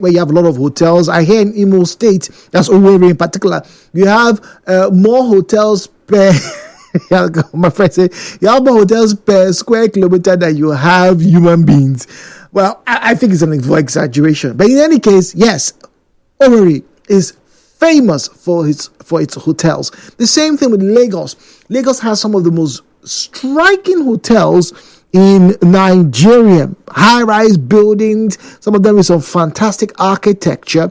where you have a lot of hotels. I hear in Imo State, that's Owerri in particular, you have more hotels per my friend said you have more hotels per square kilometer than you have human beings. Well, I think it's an exaggeration, but in any case, yes, Owerri is famous for its hotels. The same thing with Lagos. Lagos has some of the most striking hotels in Nigeria. High-rise buildings, some of them with some fantastic architecture.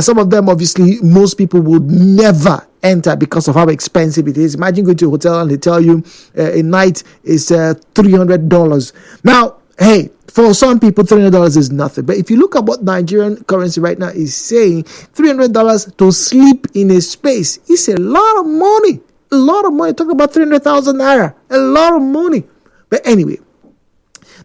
Some of them, obviously, most people would never enter because of how expensive it is. Imagine going to a hotel and they tell you a night is $300. Now, hey, for some people, $300 is nothing. But if you look at what Nigerian currency right now is saying, $300 to sleep in a space is a lot of money. A lot of money. Talk about 300,000 naira. A lot of money. But anyway,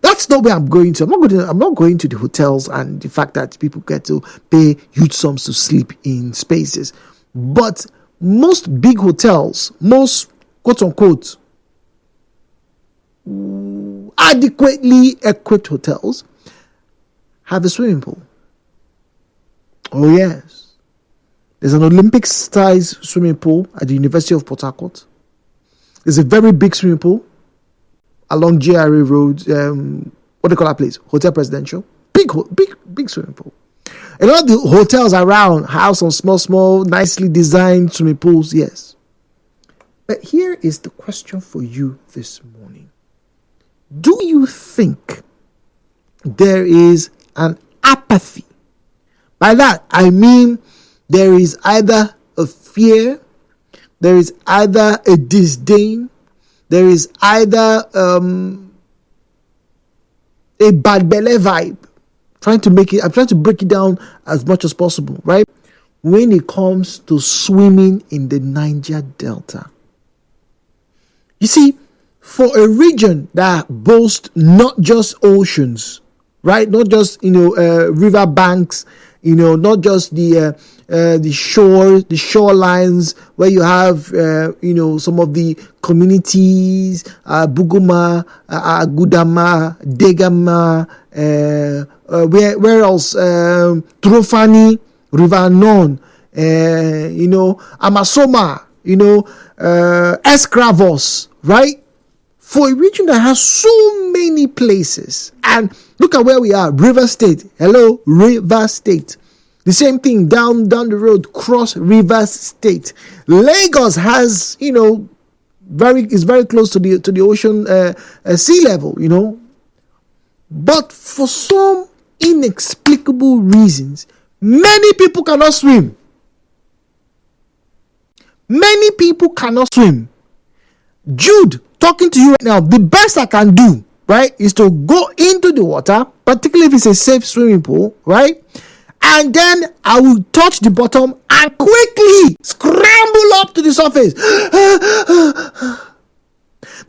that's not where I'm going to. I'm not going to the hotels and the fact that people get to pay huge sums to sleep in spaces. But most big hotels, most quote unquote adequately equipped hotels have a swimming pool. Oh yes. There's an Olympic-sized swimming pool at the University of Port Harcourt. There's a very big swimming pool along GRA Road, what do you call that place? Hotel Presidential. Big swimming pool. A lot of the hotels around have some small, nicely designed swimming pools, yes. But here is the question for you this morning. Do you think there is an apathy? By that, I mean there is either a fear, there is either a disdain, there is either a bad belly vibe. I'm trying to break it down as much as possible, right? When it comes to swimming in the Niger Delta. You see, for a region that boasts not just oceans, right? Not just, river banks, not just the shorelines where you have, some of the communities, Buguma, Agudama, Degama, where else? Trofani, River Non, Amasoma, Escravos, right? For a region that has so many places, and look at where we are, River State. Hello, River State. The same thing down the road, Cross River State. Lagos has, is very close to the ocean sea level, But for some inexplicable reasons, many people cannot swim. Many people cannot swim. Jude, talking to you right now, the best I can do, right, is to go into the water, particularly if it's a safe swimming pool, right? And then I will touch the bottom and quickly scramble up to the surface.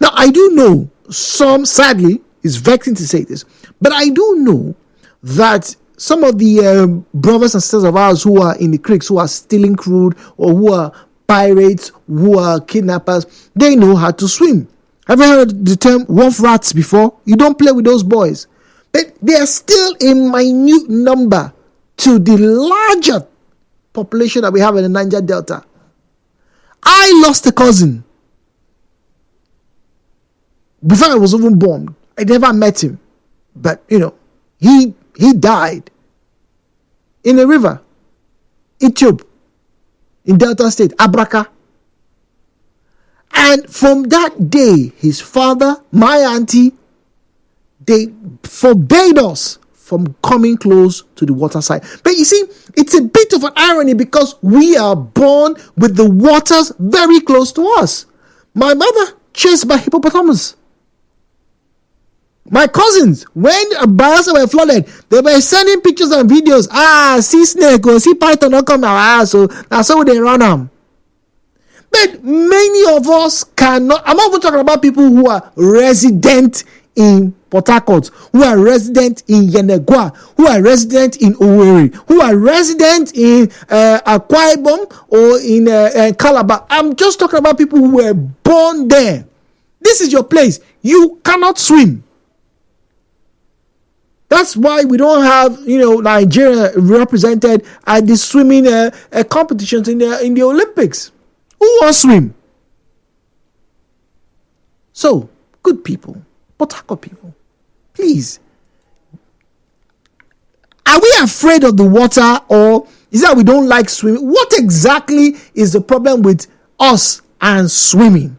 Now, I do know some, sadly, it's vexing to say this, but I do know that some of the brothers and sisters of ours who are in the creeks, who are stealing crude, or who are pirates, who are kidnappers, they know how to swim. Have you heard the term wolf rats before? You don't play with those boys. But they are still a minute number to the larger population that we have in the Niger Delta. I lost a cousin before I was even born. I never met him. But, he died in a river, Ethiopia, in Delta State, Abraka. And from that day, his father, my auntie, they forbade us from coming close to the water side. But you see, it's a bit of an irony because we are born with the waters very close to us. My mother chased by hippopotamus. My cousins, when Bayelsa were flooded, they were sending pictures and videos. See snake or see python not come out. So that's how they run them. But many of us cannot. I'm not even talking about people who are resident in Port Harcourt, who are resident in Yenegua, who are resident in Owerri, who are resident in Akwa Ibom or in Calabar. I'm just talking about people who were born there. This is your place. You cannot swim. That's why we don't have, Nigeria represented at the swimming competitions in the Olympics. Who wants to swim? So, good people, Port Harcourt people, please. Are we afraid of the water, or is that we don't like swimming? What exactly is the problem with us and swimming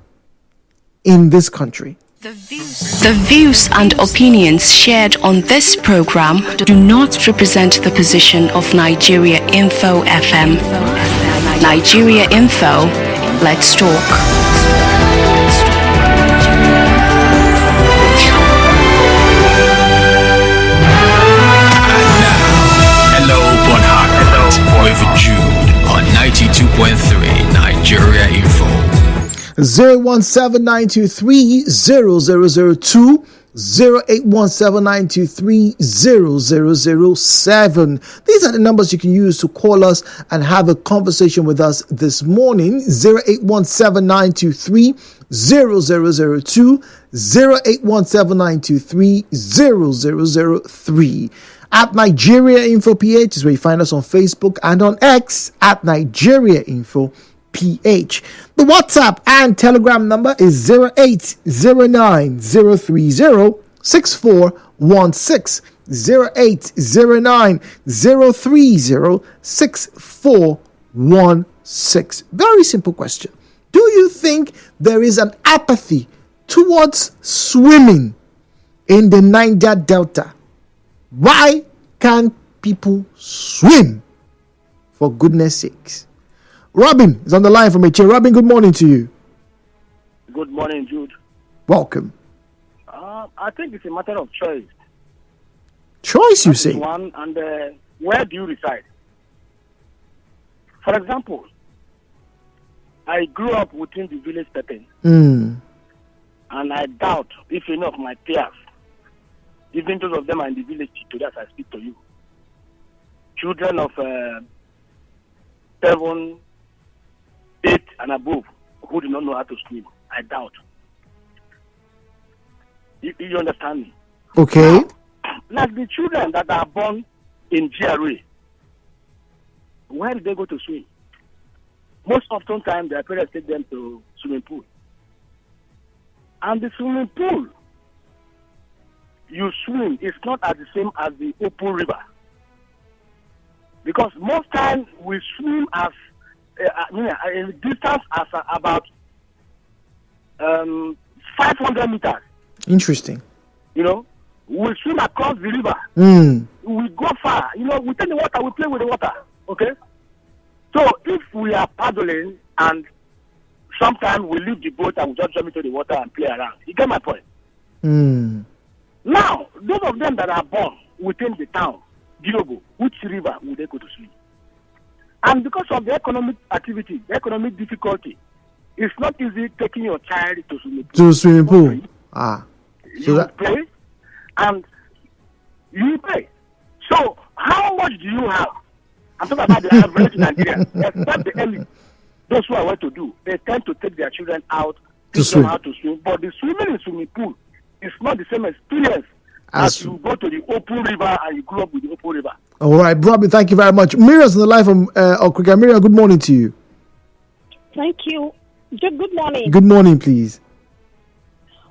in this country? The views and opinions shared on this program do not represent the position of Nigeria Info FM. Nigeria Info, let's talk. With Jude on 92.3 Nigeria Info. 017-923-0002, 08179230007. These are the numbers you can use to call us and have a conversation with us this morning. 08179230002, 08179230003. At Nigeria Info PH is where you find us on Facebook and on X at Nigeria Info PH. The WhatsApp and Telegram number is 08090306416. 08090306416. Very simple question. Do you think there is an apathy towards swimming in the Niger Delta? Why can't people swim? For goodness sakes. Robin is on the line from HA. Robin, good morning to you. Good morning, Jude. Welcome. I think it's a matter of choice. Choice, you say? One, and where do you reside? For example, I grew up within the village setting. And I doubt if any of my peers, even those of them are in the village today as I speak to you, children of 7, 8 and above who do not know how to swim, I doubt. You understand me? Okay. Now, like the children that are born in GRA, where do they go to swim? Most often time, their parents take them to swimming pool. And the swimming pool you swim is not as the same as the open river. Because most times we swim as in distance as about 500 meters. Interesting. We swim across the river. We go far. We take the water, we play with the water. Okay? So if we are paddling and sometimes we leave the boat and we just jump into the water and play around. You get my point? Now, those of them that are born within the town, Diogo, which river will they go to swim? And because of the economic activity, the economic difficulty, it's not easy taking your child to swimming pool. To swimming pool. You play and you pay. So, how much do you have? I'm talking about the average Nigerian. Except the elite. Those who are what to do, they tend to take their children out, teach them how to swim. But the swimming in swimming pool is not the same experience as you go to the open river and you grow up with the open river. All right, Robin, thank you very much. Miriam's on the line from Okrika. Miriam, good morning to you. Thank you. Jude, good morning. Good morning, please.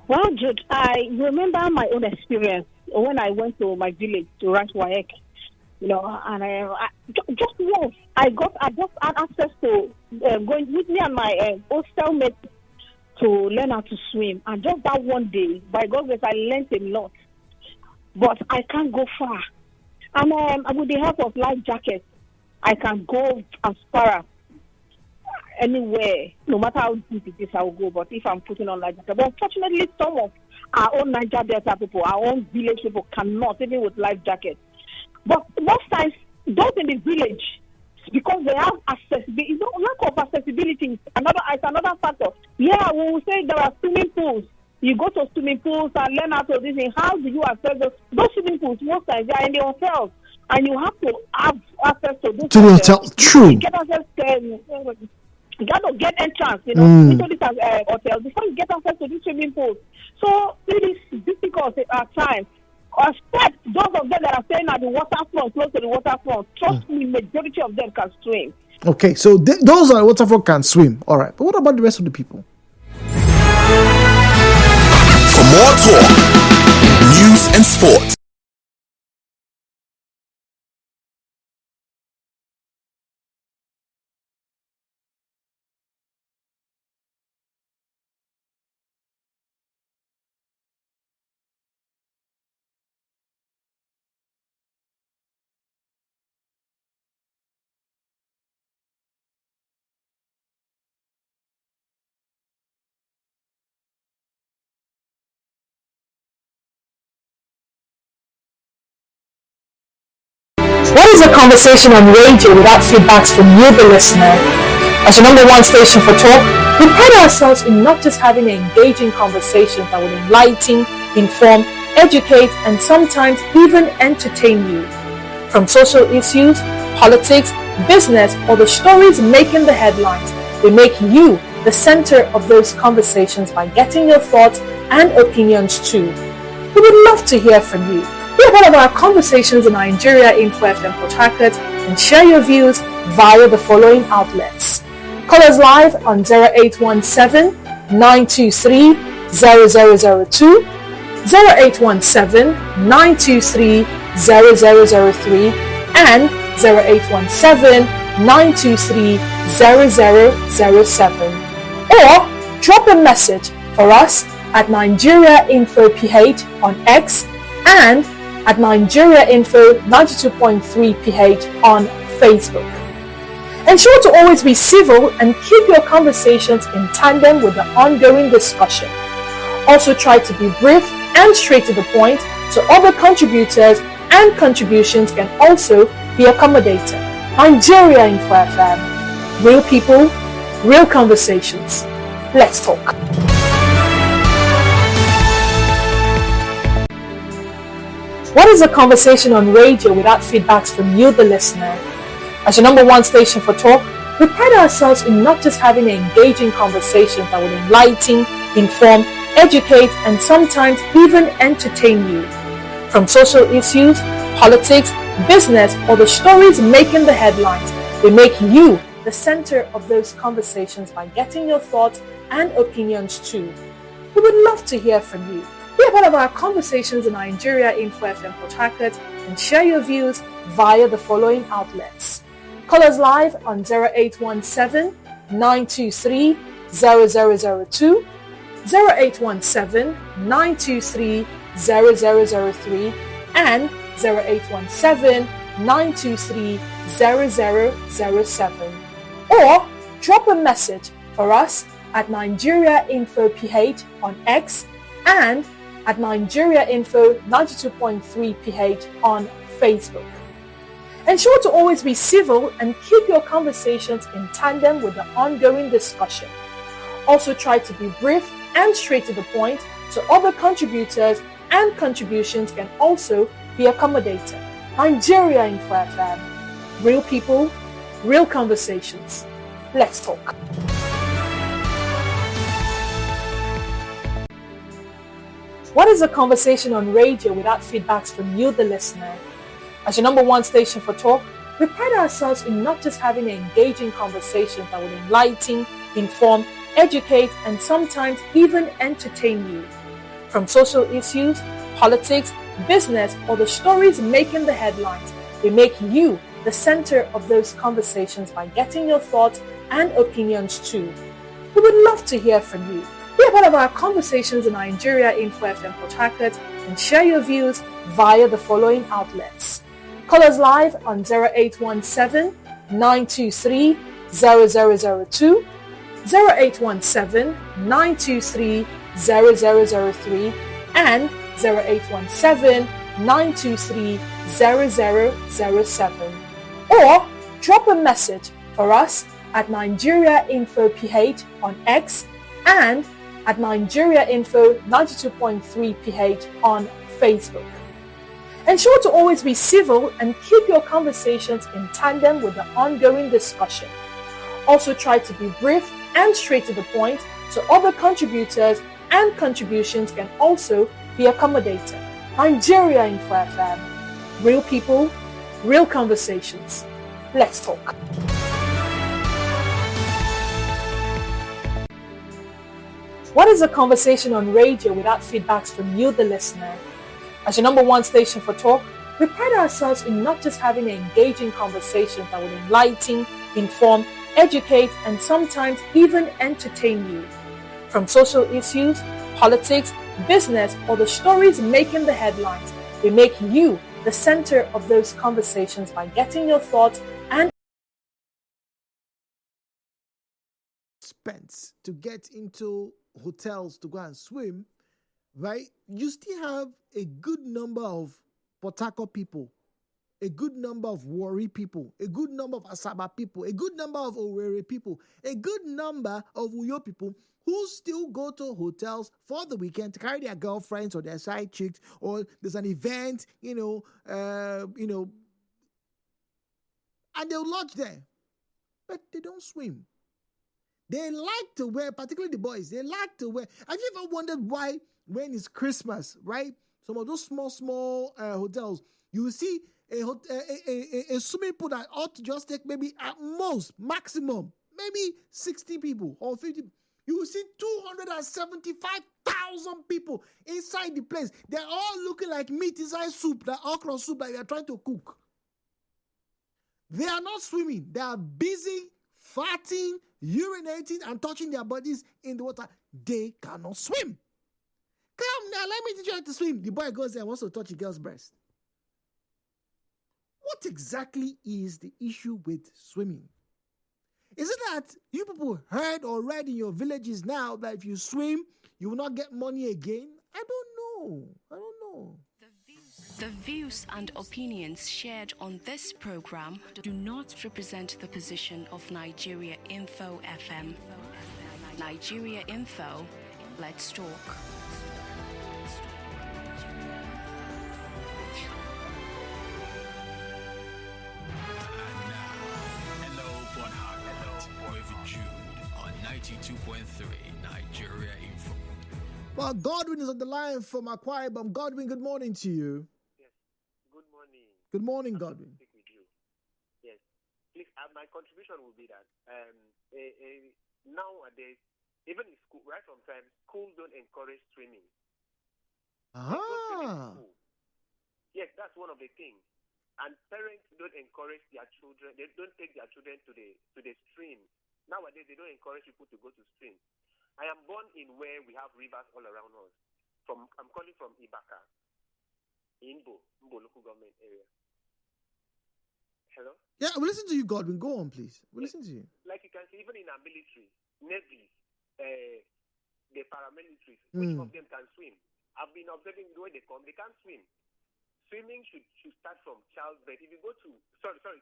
Well, Jude, I remember my own experience when I went to my village to write WAEC. And I just once I just had access to going with me and my hostel mate to learn how to swim. And just that one day, by God's grace, I learned a lot. But I can't go far. And with the help of life jackets, I can go as far as anywhere. No matter how deep it is, I will go. But if I'm putting on life jacket. But unfortunately, some of our own Niger Delta people, our own village people cannot, even with life jackets. But most times, those in the village, because they have accessibility, lack of accessibility is another factor. Yeah, we will say there are swimming pools. You go to swimming pools and learn how to do this. How do you access those swimming pools? Most times they are in the hotels, and you have to have access to those. To the hotel, true. You get access. You got to get entrance, into this hotel before you get access to these swimming pools. So it is difficult at times. Except those of them that are staying at the waterfront, close to the waterfront. Trust me, majority of them can swim. Okay, so those are waterfront can swim. All right, but what about the rest of the people? For more talk, news and sports. What is a conversation on radio without feedbacks from you, the listener? As your number one station for talk, we pride ourselves in not just having engaging conversations that will enlighten, inform, educate, and sometimes even entertain you. From social issues, politics, business, or the stories making the headlines, we make you the center of those conversations by getting your thoughts and opinions too. We would love to hear from you. Be a part of our conversations in Nigeria Info FM Port Harcourt and share your views via the following outlets. Call us live on 0817-923-0002, 0817-923-0003, and 0817-923-0007. Or drop a message for us at Nigeria Info PH on X and at Nigeria Info 92.3 PH on Facebook. Ensure to always be civil and keep your conversations in tandem with the ongoing discussion. Also try to be brief and straight to the point so other contributors and contributions can also be accommodated. Nigeria Info FM. Real people, real conversations. Let's talk. What is a conversation on radio without feedbacks from you, the listener? As your number one station for talk, we pride ourselves in not just having engaging conversations that will enlighten, inform, educate, and sometimes even entertain you. From social issues, politics, business, or the stories making the headlines, we make you the center of those conversations by getting your thoughts and opinions too. We would love to hear from you. Be a part of our conversations in Nigeria Info FM Port Harcourt and share your views via the following outlets. Call us live on 0817-923-0002, 0817-923-0003, and 0817-923-0007. Or drop a message for us at Nigeria Info PH on X and at Nigeria Info 92.3 PH on Facebook. Ensure to always be civil and keep your conversations in tandem with the ongoing discussion. Also try to be brief and straight to the point so other contributors and contributions can also be accommodated. Nigeria Info FM. Real people, real conversations. Let's talk. What is a conversation on radio without feedbacks from you, the listener? As your number one station for talk, we pride ourselves in not just having engaging conversations that will enlighten, inform, educate, and sometimes even entertain you. From social issues, politics, business, or the stories making the headlines, we make you the center of those conversations by getting your thoughts and opinions too. We would love to hear from you. Be a part of our conversations in Nigeria Info FM Port Harcourt and share your views via the following outlets. Call us live on 0817-923-0002, 0817-923-0003, and 0817-923-0007. Or drop a message for us at Nigeria Info PH on X and at Nigeria Info 92.3 PH on Facebook. Ensure to always be civil and keep your conversations in tandem with the ongoing discussion. Also try to be brief and straight to the point so other contributors and contributions can also be accommodated. Nigeria Info FM. Real people, real conversations. Let's talk. What is a conversation on radio without feedbacks from you, the listener? As your number one station for talk, we pride ourselves in not just having engaging conversations that will enlighten, inform, educate, and sometimes even entertain you. From social issues, politics, business, or the stories making the headlines, we make you the center of those conversations by getting your thoughts and expense to get into hotels to go and swim, right? You still have a good number of Port Harcourt people, a good number of Warri people, a good number of Asaba people, a good number of Owerri people, a good number of Uyo people who still go to hotels for the weekend to carry their girlfriends or their side chicks, or there's an event, and they'll lodge there. But they don't swim. They like to wear, particularly the boys, they like to wear. Have you ever wondered why when it's Christmas, right? Some of those small hotels, you will see a swimming pool that ought to just take maybe at most, maximum, maybe 60 people or 50. You will see 275,000 people inside the place. They're all looking like meat inside soup, that okra soup that you are trying to cook. They are not swimming. They are busy farting, urinating, and touching their bodies in the water. They cannot swim. Come now, let me teach you how to swim. The boy goes there and wants to touch a girl's breast. What exactly is the issue with swimming? Is it that you people heard or read in your villages now that if you swim, you will not get money again? I don't know. The views and opinions shared on this program do not represent the position of Nigeria Info FM. Nigeria Info, let's talk. On 92.3 Nigeria Info. Well, Godwin is on the line from Akwa Ibom. Godwin, good morning to you. Yes, good morning. Good morning, Godwin. Speak with you. Yes, please. My contribution will be that nowadays, even in school, right from time, schools don't encourage swimming. Yes, that's one of the things. And parents don't encourage their children. They don't take their children to the stream. Nowadays, they don't encourage people to go to stream. I am born in where we have rivers all around us. I'm calling from Ibaka, Mbo local government area. Hello? Yeah, we'll listen to you, Godwin. Go on, please. We'll listen to you. Like you can see, even in our military, Navy, the paramilitaries, which of them can swim? I've been observing the way they come. They can't swim. Swimming should start from childbirth. If you go to,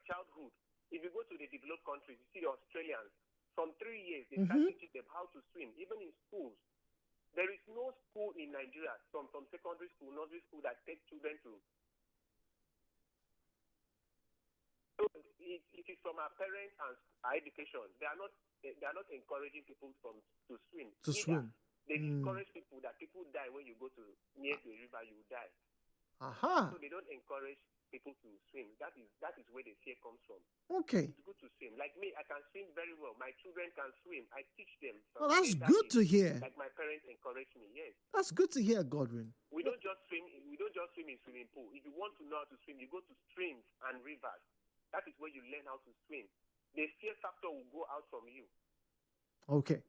childhood. If you go to the developed countries, you see the Australians, from 3 years, they start teaching them how to swim, even in schools. There is no school in Nigeria, from secondary school, nursery school, that takes children to. So it is from our parents and our education. They are not encouraging people to swim. Swim. They discourage people that people die when you go to near the river, you die. Aha. So they don't encourage people to swim. That is where the fear comes from. Okay. It's good to swim. Like me, I can swim very well. My children can swim. I teach them. Oh, that's good to hear. Like my parents encourage me. Yes. That's good to hear, Godwin. We don't just swim in swimming pool. If you want to know how to swim, you go to streams and rivers. That is where you learn how to swim. The fear factor will go out from you. Okay.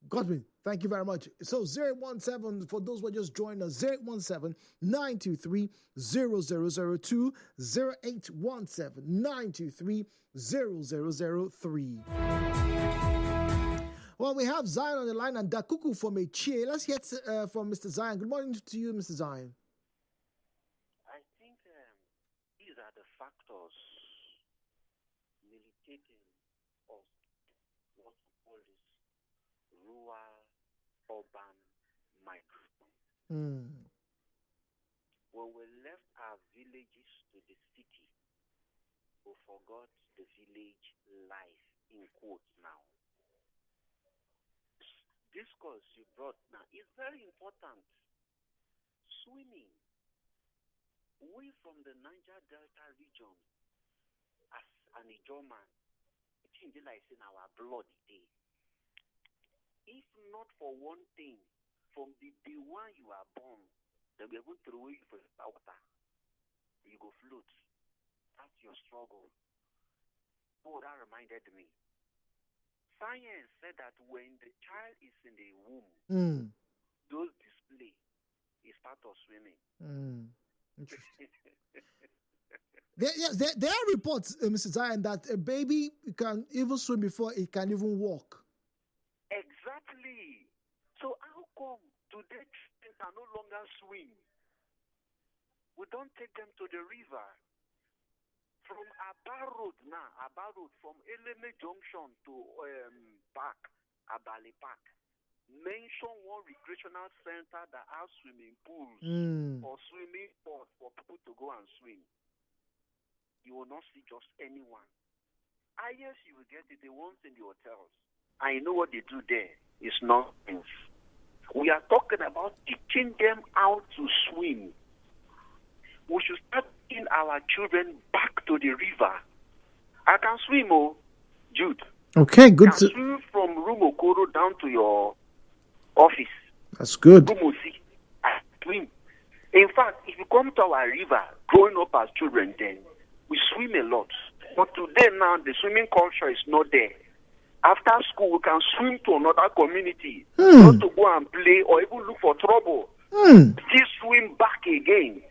Godwin, thank you very much. So 017, for those who are just joining us, 017-923-0002, 0817-923-0003. Well, we have Zion on the line and Dakuku from Echie. Let's get from Mr. Zion. Good morning to you, Mr. Zion. I think these are the factors militating of what we call this rural-urban migration. When we left our villages to the city, we forgot the village life, in quotes now. Discourse you brought now is very important. Swimming We from the Niger Delta region, as an Ijoman, it seems like in our blood day. If not for one thing, from the day one you are born, they will go throw you for the water. You go float. That's your struggle. Oh, that reminded me. Science said that when the child is in the womb, those display is part of swimming. Interesting. There are reports, Mr. Zion, that a baby can even swim before it can even walk. Exactly. So how come today children can no longer swim? We don't take them to the river. From Aba Road now, from Eleme Junction to Abali Park, mention one recreational center that has swimming pools or swimming pods for people to go and swim. You will not see just anyone. Yes, you will get it the ones in the hotels. I know what they do there. It's nonsense. We are talking about teaching them how to swim. We should start taking our children back to the river. I can swim, Jude. Okay, good. I can swim from Rumokoro down to your office. That's good. Rumusi. I swim. In fact, if you come to our river, growing up as children then, we swim a lot. But today now, the swimming culture is not there. After school, we can swim to another community, not to go and play or even look for trouble. Still swim back again.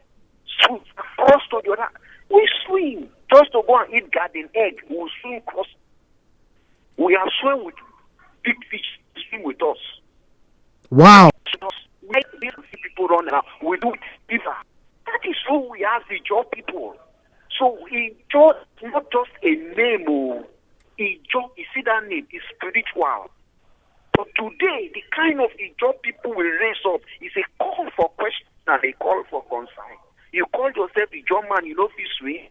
Swim cross to the other. We swim just to go and eat garden egg. We swim cross. We are swim with big fish. Swim with us. Wow. Make these people run around. We do it river. That is who we are, the Ijaw people. So Ijaw is not just a name. Ijaw, you see that name, is spiritual. But today, the kind of Ijaw people we raise up is a call for question and a call for concern. You call yourself Ijaw man, you know if you swim.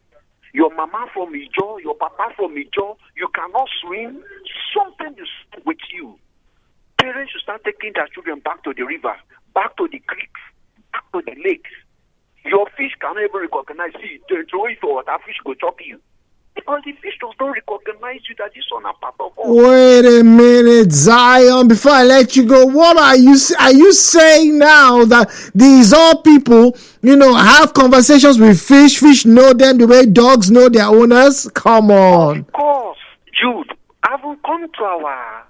Your mama from Ijaw, your papa from Ijaw, you cannot swim. Something is with you. Parents should start taking their children back to the river, back to the creeks, back to the lakes. Your fish cannot even recognize you. They throw it for water, fish go chop you. Because the fish does not recognize you that this one are part of us. Wait a minute, Zion. Before I let you go, what are you saying now that these all people, have conversations with fish? Fish know them the way dogs know their owners. Come on. Of course, Jude. I will come to our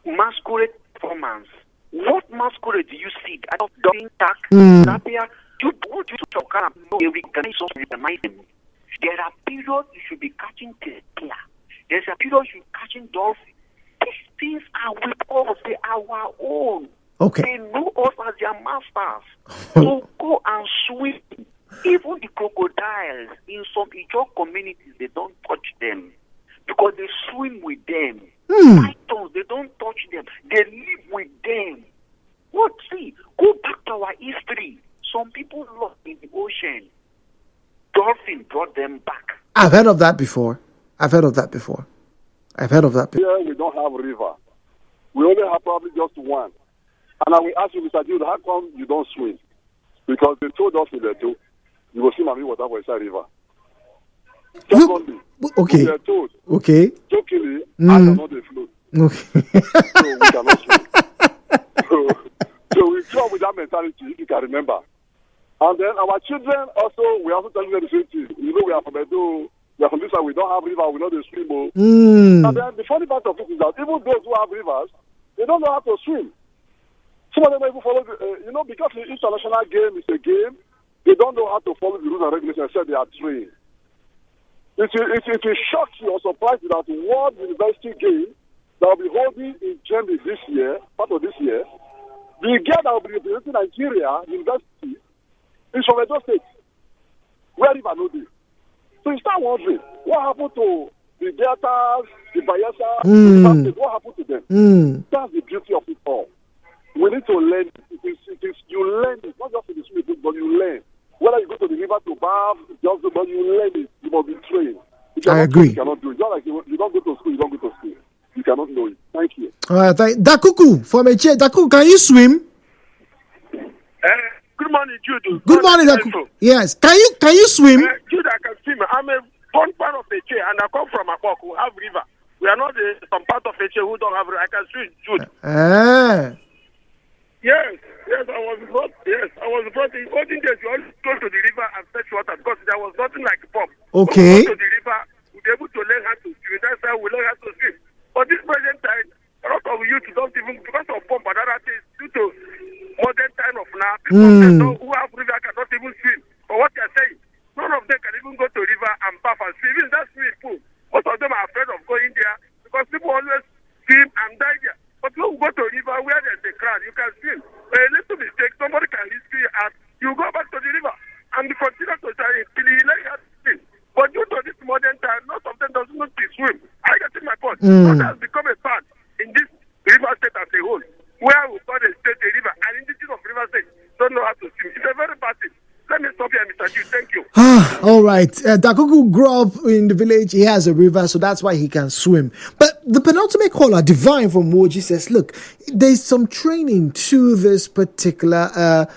masquerade performance. What masquerade do you see? I don't tack, Napia. You want you to talk about they recognize us, recognize them. There are periods you should be catching clear. There's a period you should be catching dolphins. These things are with us. They are our own. Okay. They know us as their masters. So go and swim. Even the crocodiles in some Ijaw communities, they don't touch them because they swim with them. Pythons, they don't touch them. They live with them. What? See, go back to our history. Some people lost in the ocean. Dolphin brought them back. I've heard of that before. Here we don't have a river. We only have probably just one. And I will ask you, Mr. Jude, how come you don't swim? Because they told us in there too, you will swim and water for inside river. Secondly, okay. We are told, okay, jokingly, I cannot float. Okay. So we cannot swim. So we grew up with that mentality, if you can remember. And then our children also, we also telling them the same thing. We are from Edo, we are from this side, we don't have river, we know the swim. And then the funny part of it is that even those who have rivers, they don't know how to swim. Some of them even follow, because the international game is a game, they don't know how to follow the rules and regulations, except they are trained. It will shock you or surprise you that the World University Game that will be holding in Germany this year, part of this year, the girl that will be representing Nigeria University is from Edo State, where river no dey. So you start wondering, what happened to the Deltas, the Bayelsa, what happened to them? That's the beauty of it all. We need to learn. You learn it, not just in the swimming pool, but you learn. Whether you go to the river to bath, but you learn it. You must be trained. I agree. You cannot do it. Just like you don't go to school, you don't go to school. You cannot know it. Thank you. All right, Dakuku from a chair. Dakuku, can you swim? Good morning, Jude. Good morning, yes. Can you swim? Jude, I can swim. I'm a born part of Eche, and I come from Akok, who have river. We are not some part of Eche who don't have river. I can swim, Jude. Yes, I was brought in olden days. You always go to the river and fetch water because there was nothing like a pump. Okay. Go to the river, we'll be able to learn how to swim. That's how we learn how to swim. But this present time, a lot of youth don't even, because of pump and other things, due to modern time of now, people who have river cannot even swim. But what you're saying, none of them can even go to river and bath and swim. Even that swimming pool, most of them are afraid of going there because people always swim and die there. But when we go to a river where there's a crowd, you can swim. But a little mistake, somebody can rescue you and you go back to the river and continue to try till you learn how to swim. But due to this modern time, most of them doesn't know to swim. I get in my point. So that has become a fact in this river state as a whole, where we call the state a river, and indigenous of river state don't know how to swim. It's a very bad thing. Let me stop here, Mr. G. Thank you. All right. Dakuku grew up in the village. He has a river, so that's why he can swim. But the penultimate caller, Divine from Woji, says, look, there's some training to this particular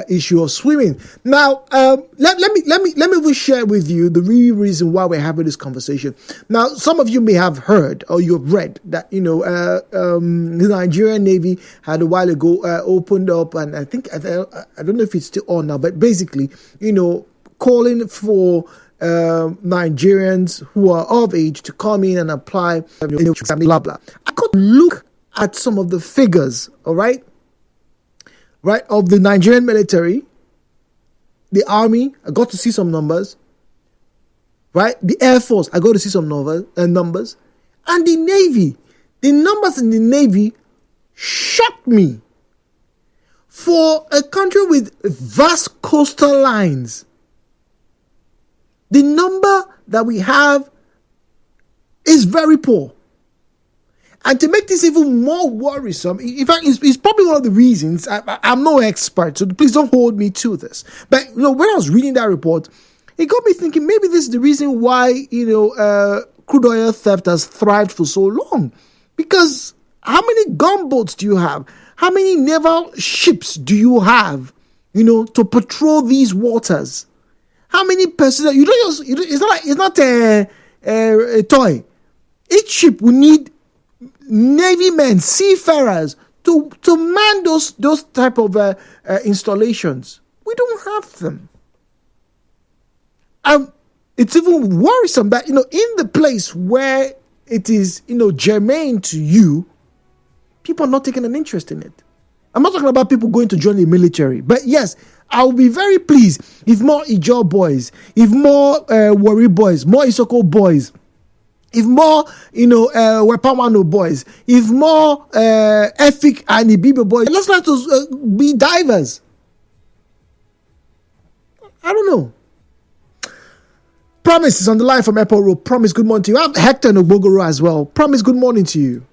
issue of swimming. Now, let me share with you the real reason why we're having this conversation. Now, some of you may have heard or you have read that, the Nigerian Navy had a while ago opened up, and I think, I don't know if it's still on now, but basically, calling for Nigerians who are of age to come in and apply, blah, blah. I could look at some of the figures, all right, of the Nigerian military, the army. I got to see some numbers, right? The Air Force, I got to see some numbers, and the Navy. The numbers in the Navy shocked me. For a country with vast coastal lines, the number that we have is very poor. And to make this even more worrisome, in fact, it's probably one of the reasons. I'm no expert, so please don't hold me to this. But when I was reading that report, it got me thinking maybe this is the reason why crude oil theft has thrived for so long. Because how many gunboats do you have? How many naval ships do you have? To patrol these waters. How many personnel? It's not a toy. Each ship will need Navy men, seafarers to man those type of installations. We don't have them. It's even worrisome that in the place where it is germane to you, people are not taking an interest in it. I'm not talking about people going to join the military, but yes, I'll be very pleased if more Ijaw boys, if more Warri boys, more Isoko boys, if more, Wepawano boys, if more Efik and Ibibe boys, let's not be divers. I don't know. Promise is on the line from Airport Road. Promise, good morning to you. I have Hector and Ogbogoro as well. Promise, good morning to you.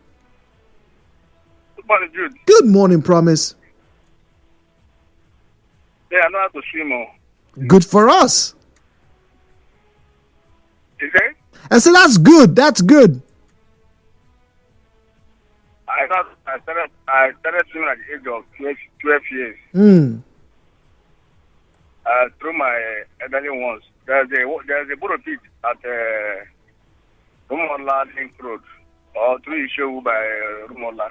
Good morning, Jude. Good morning, Promise. Yeah, I know how to swim. Good for us. Is it? I said, that's good. That's good. I started swimming at the age of 12 years. Through my elderly ones. There's a borrow pit at Rumola Link Road, or through Ishowu by Rumola.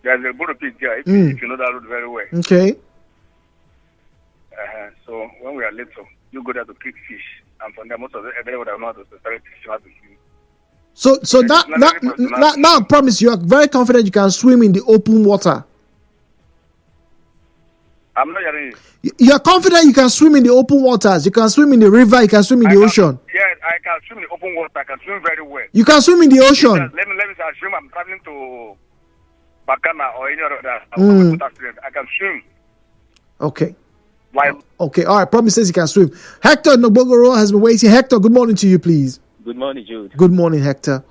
There's a borrow pit there, if you know that road very well. Okay. So when we are little, you go there to pick fish. And from there, most of the elderly would have known how to start teaching how to swim. So now, Promise, you are very confident you can swim in the open water. I'm not hearing you. You are confident you can swim in the open waters. You can swim in the river. You can swim in the ocean. Yeah, I can swim in the open water. I can swim very well. You can swim in the ocean. Let me say I swim. I'm traveling to Bakana or any other. I can swim. Okay. Why? Okay. All right. Promise says you can swim. Hector Nobogoro has been waiting. Hector, good morning to you, please. Good morning, Jude. Good morning, Hector.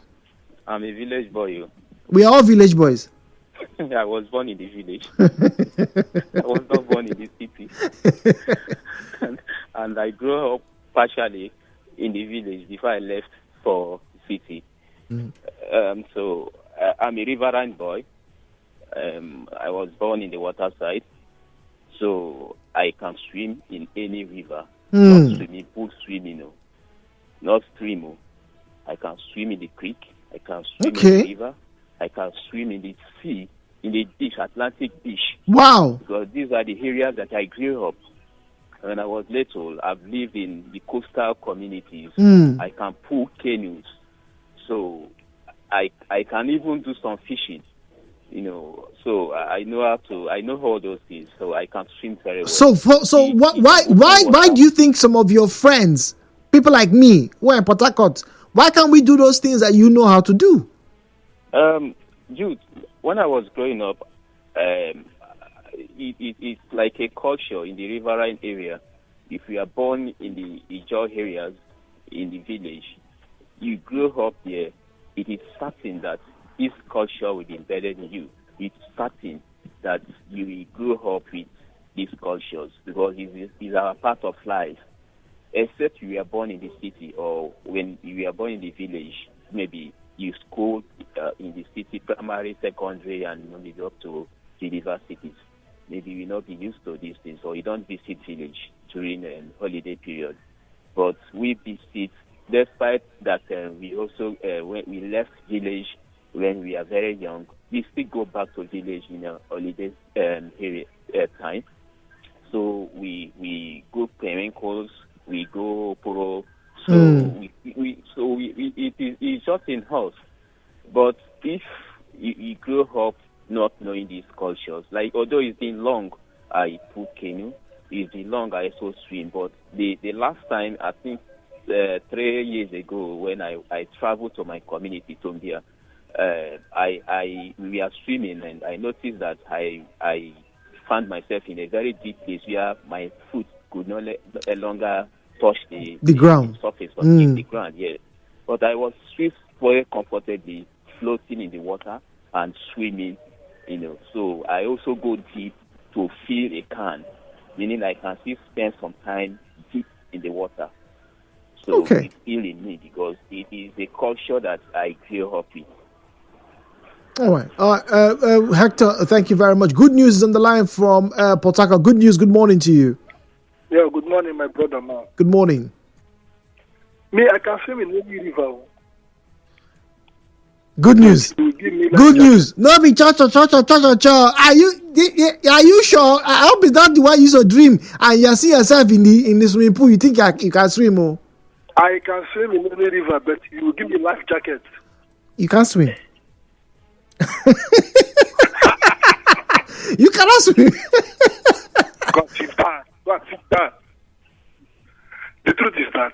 I'm a village boy. We are all village boys. I was born in the village. I was not born in the city. and I grew up partially in the village before I left for the city. So I'm a riverine boy. I was born in the water side. So I can swim in any river, not swimming pool swimming, not stream. I can swim in the creek, I can swim in the river, I can swim in the sea, in the beach, Atlantic beach. Wow. Because these are the areas that I grew up. When I was little, I've lived in the coastal communities. I can pull canoes. So I can even do some fishing. So I know all those things. So I can swim very well. Why do you think some of your friends, people like me, who are in Port Harcourt, why can't we do those things that you know how to do? Dude, when I was growing up, it's like a culture in the riverine area. If you are born in the Ijaw areas, in the village, you grow up there, it is certain that this culture will be embedded in you. It's certain that you will grow up with these cultures because it's our part of life. Except you were born in the city or when you were born in the village, maybe you school in the city, primary, secondary, and maybe up to the universities. Maybe you will not be used to these things, or you don't visit village during holiday period. But we visit, despite that we also, when we left village when we are very young, we still go back to village in a holiday period time. So we go periwinkles, we go poro. So it's just in house. But if you grow up not knowing these cultures, like although it's been long, I pull canoe. It's been long, I also swim. But the last time, I think 3 years ago, when I traveled to my community, Tombia, we are swimming, and I noticed that I found myself in a very deep place where my foot could no longer touch the ground, the surface of the ground. Yes, but I was very comfortably floating in the water and swimming. So I also go deep to feel a can, meaning I can still spend some time deep in the water. So it's still in me because it is a culture that I grew up with. All right. Hector, thank you very much. Good news is on the line from Port Harcourt. Good news. Good morning to you. Yeah, good morning, my brother, man. Good morning. Me, I can swim in any river. Good news. Good news. No be cha. Are you sure? I hope it's not the one you saw dream and you see yourself in the swimming pool. You think you can swim? Oh? I can swim in any river, but you will give me life jacket. You can't swim. You cannot swim. God, sit down. The truth is that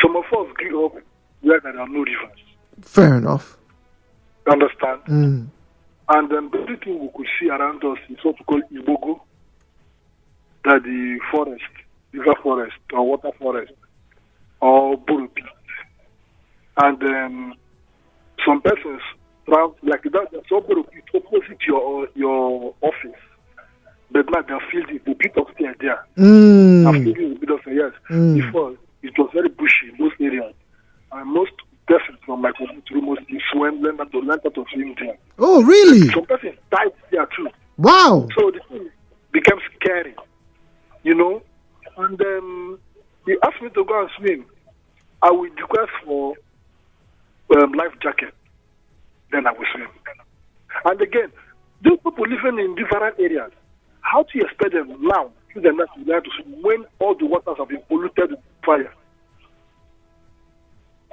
some of us grew up where there are no rivers. Fair enough. You understand? And then the only thing we could see around us is what we call Ibogo, that the forest, river forest or water forest, or Burupi. And then some persons around like that, so Burupi opposite your office. But now they feel the bit of stairs there. I'm feeling the bit of stairs. Before it was very bushy in those areas, and most persons from my community mostly learned how to swim there. Oh, really? Some persons died there too. Wow. So the thing became scary, And he asked me to go and swim. I will request for life jacket. Then I will swim. And again, those people living in different areas, how do you expect them now to learn to swim when all the waters have been polluted with fire?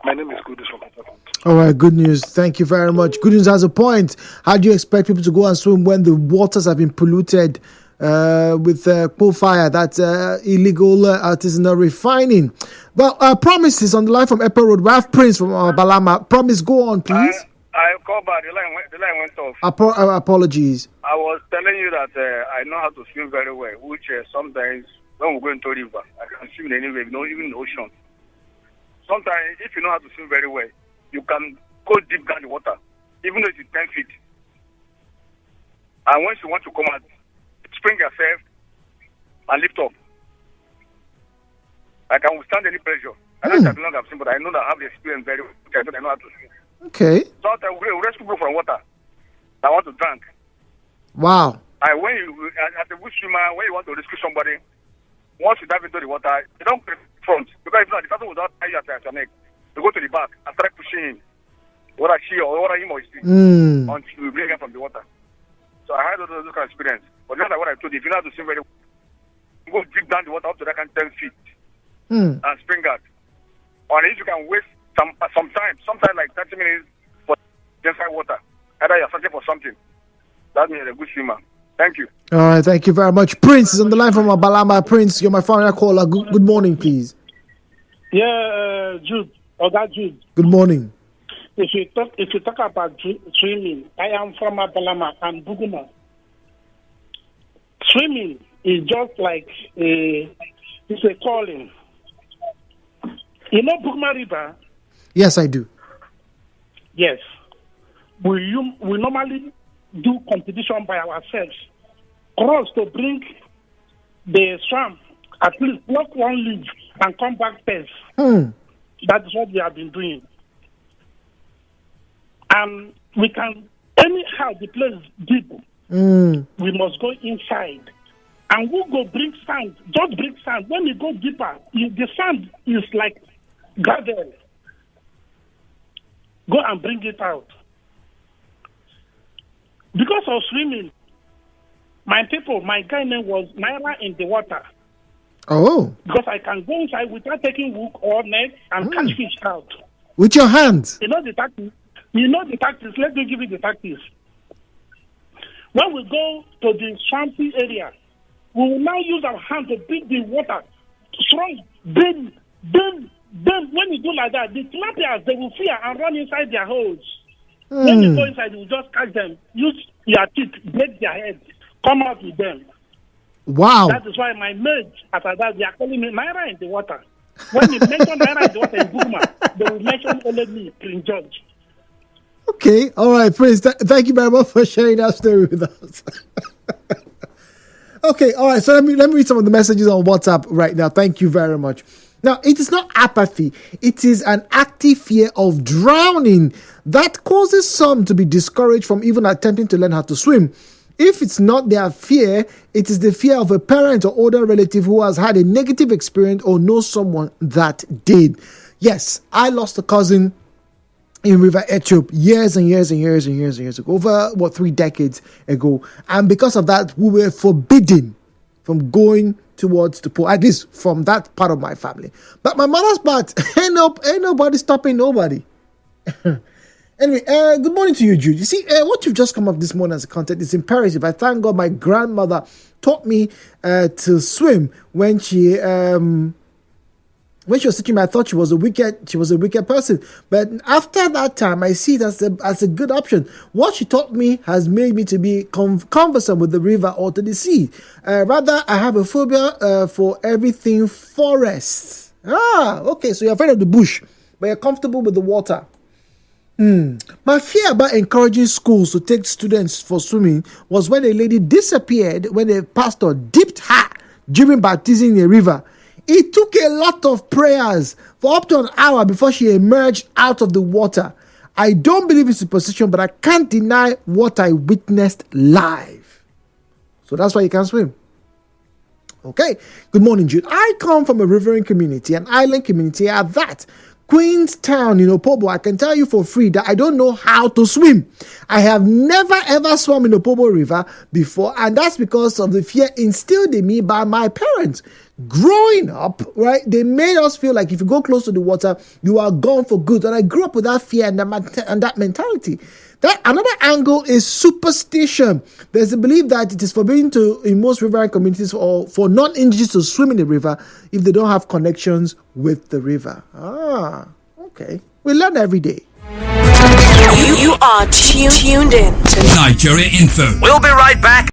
My name is Goodness from Port Harcourt. All right, good news. Thank you very much. Good news has a point. How do you expect people to go and swim when the waters have been polluted with coal fire? That's illegal artisanal refining. Well, Promise is on the line from Epo Road. We have Prince from Balama. Promise, go on, please. I called back. The line went off. Apologies. I was telling you that I know how to swim very well, which sometimes when we go into a river, I can swim in any way, even in the ocean. Sometimes, if you know how to swim very well, you can go deep down the water, even though it's 10 feet. And once you want to come out, spring yourself and lift up. I can withstand any pressure. I don't have long I've seen, but I know that I have the experience very well. I know how to swim. Okay. Sometimes we rescue people from water. I want to drink. Wow. When you, as a bush swimmer, when you want to rescue somebody, once you dive into the water, you don't put front because if not, the person will not tie you at your neck. You go to the back and start pushing him, whether she or whether him or she, until you bring him from the water. So I had those kind of experience. But just like what I told you, if you know how to swim very well, you go deep down the water up to that kind of 10 feet and spring guard. Or if you can waste some time, sometimes like 30 minutes for inside water. Either you're searching for something. That means you're a good swimmer. Thank you. All right, thank you very much. Prince is on the line from Abalama. Prince, you're my final caller. Good morning, please. Yeah, Jude. Oga Jude. Good morning. If you talk about swimming, I am from Abalama and Buguma. Swimming is just like it's a calling. You know Buguma River? Yes, I do. Yes. We normally do competition by ourselves. Cross to bring the swamp, at least block one leaf and come back first. That is what we have been doing. And we can, anyhow, the place deep, we must go inside. And we go bring sand, just bring sand. When we go deeper, the sand is like gravel. Go and bring it out. Because of swimming, my guy name was Naira in the water. Oh. Because I can go inside without taking hook or net and catch fish out. With your hands? You know the tactics. Let me give you the tactics. When we go to the swampy area, we will now use our hand to beat the water. Strong. Then, when you do like that, the tilapias, they will fear and run inside their holes. When you go inside, you just catch them. Use your teeth, break their heads, come out with them. Wow. That is why my mate, after that, they are calling me Naira in the water. When they mention Naira in the water in Buguma, they will mention only me, Prince George. Okay. All right, Prince. Thank you very much for sharing that story with us. Okay. All right. So let me read some of the messages on WhatsApp right now. Thank you very much. Now, it is not apathy. It is an active fear of drowning that causes some to be discouraged from even attempting to learn how to swim. If it's not their fear, it is the fear of a parent or older relative who has had a negative experience or knows someone that did. Yes, I lost a cousin in River Ethiop years and years ago, over 3 decades ago. And because of that, we were forbidden from going towards the pool, at least from that part of my family. But my mother's part, ain't nobody stopping nobody. Anyway, good morning to you, Jude. You see, what you've just come up this morning as a content is imperative. I thank God my grandmother taught me to swim when she was teaching me. I thought she was a wicked person. But after that time, I see it as a good option. What she taught me has made me to be conversant with the river or to the sea. Rather, I have a phobia for everything forest. Okay, so you're afraid of the bush, but you're comfortable with the water. My fear about encouraging schools to take students for swimming was when a lady disappeared when a pastor dipped her during baptism in a river. It took a lot of prayers for up to an hour before she emerged out of the water. I don't believe in superstition, but I can't deny what I witnessed live. So that's why you can't swim. Okay. Good morning, Jude. I come from a riverine community, an island community at that. Queenstown in Opobo, I can tell you for free that I don't know how to swim. I have never ever swum in Opobo River before, and that's because of the fear instilled in me by my parents. Growing up, right, they made us feel like if you go close to the water, you are gone for good. And I grew up with that fear and that mentality. That another angle is superstition. There's a belief that it is forbidden in most riverine communities for non-indigenous to swim in the river if they don't have connections with the river. Okay. We learn every day. You are tuned in to Nigeria Info. We'll be right back.